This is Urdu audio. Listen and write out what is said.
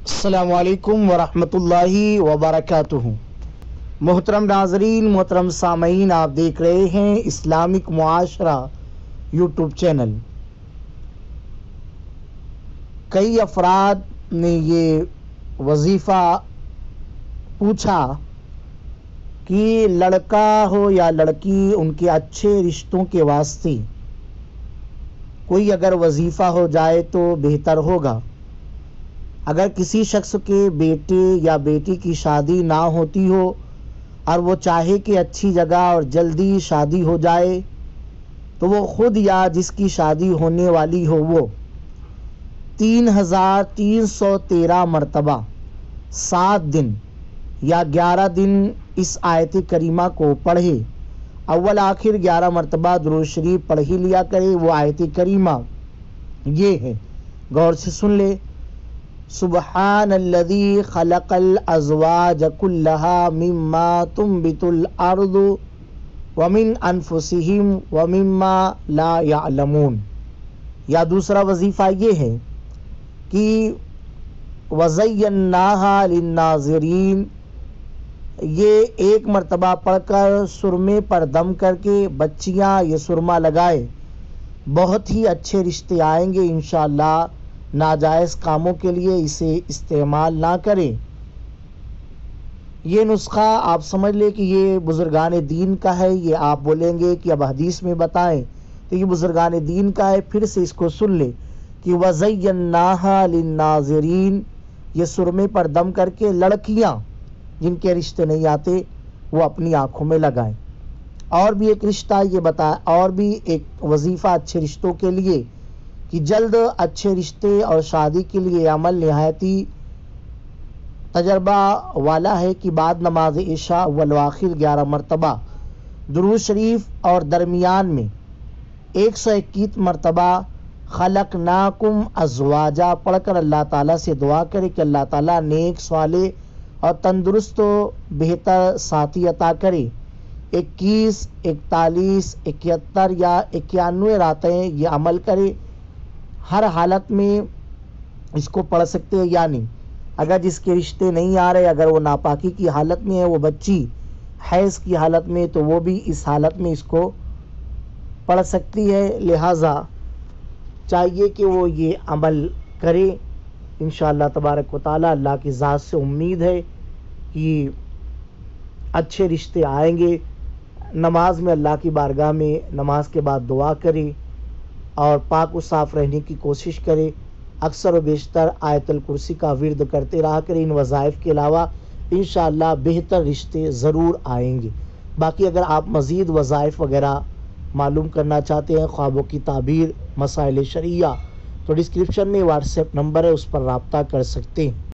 السلام علیکم ورحمۃ اللہ وبرکاتہ۔ محترم ناظرین، محترم سامعین، آپ دیکھ رہے ہیں اسلامک معاشرہ یوٹیوب چینل۔ کئی افراد نے یہ وظیفہ پوچھا کہ لڑکا ہو یا لڑکی، ان کے اچھے رشتوں کے واسطے کوئی اگر وظیفہ ہو جائے تو بہتر ہوگا۔ اگر کسی شخص کے بیٹے یا بیٹی کی شادی نہ ہوتی ہو اور وہ چاہے کہ اچھی جگہ اور جلدی شادی ہو جائے، تو وہ خود یا جس کی شادی ہونے والی ہو وہ 3313 مرتبہ 7 دن یا 11 دن اس آیت کریمہ کو پڑھے۔ اول آخر 11 مرتبہ درود شریف پڑھ ہی لیا کرے۔ وہ آیت کریمہ یہ ہے، غور سے سن لے۔ سبحان الذی خلق الازواج کلها مما تنبت الارض ومن انفسهم ومما لا يعلمون۔ یا دوسرا وظیفہ یہ ہے کہ وزیناها للناظرین، یہ ایک مرتبہ پڑھ کر سرمے پر دم کر کے بچیاں یہ سرما لگائے، بہت ہی اچھے رشتے آئیں گے انشاءاللہ۔ ناجائز کاموں کے لیے اسے استعمال نہ کریں۔ یہ نسخہ آپ سمجھ لیں کہ یہ بزرگان دین کا ہے۔ یہ آپ بولیں گے کہ اب حدیث میں بتائیں، تو یہ بزرگان دین کا ہے۔ پھر سے اس کو سن لیں کہ وَزَيَّنَّاهَا لِلنَّاظِرِينَ، یہ سرمے پر دم کر کے لڑکیاں جن کے رشتے نہیں آتے وہ اپنی آنکھوں میں لگائیں۔ اور بھی ایک رشتہ یہ بتایا، اور بھی ایک وظیفہ اچھے رشتوں کے لیے کہ جلد اچھے رشتے اور شادی کے لیے عمل نہایتی تجربہ والا ہے کہ بعد نماز عشاء اول و آخر 11 مرتبہ درود شریف اور درمیان میں 121 مرتبہ خلقناکم ازواجا پڑھ کر اللہ تعالیٰ سے دعا کرے کہ اللہ تعالیٰ نیک صالح اور تندرست و بہتر ساتھی عطا کرے۔ 21 41 71 یا 91 راتیں یہ عمل کرے۔ ہر حالت میں اس کو پڑھ سکتے ہیں، یعنی اگر جس کے رشتے نہیں آ رہے، اگر وہ ناپاکی کی حالت میں ہے، وہ بچی حیض کی حالت میں، تو وہ بھی اس حالت میں اس کو پڑھ سکتی ہے۔ لہٰذا چاہیے کہ وہ یہ عمل کرے انشاءاللہ تبارک و تعالی۔ اللہ کی ذات سے امید ہے کہ اچھے رشتے آئیں گے۔ نماز میں اللہ کی بارگاہ میں نماز کے بعد دعا کرے اور پاک و صاف رہنے کی کوشش کرے۔ اکثر و بیشتر آیت الکرسی کا ورد کرتے رہا کرے۔ ان وظائف کے علاوہ انشاءاللہ بہتر رشتے ضرور آئیں گے۔ باقی اگر آپ مزید وظائف وغیرہ معلوم کرنا چاہتے ہیں، خوابوں کی تعبیر، مسائل شرعیہ، تو ڈسکرپشن میں واٹس ایپ نمبر ہے، اس پر رابطہ کر سکتے ہیں۔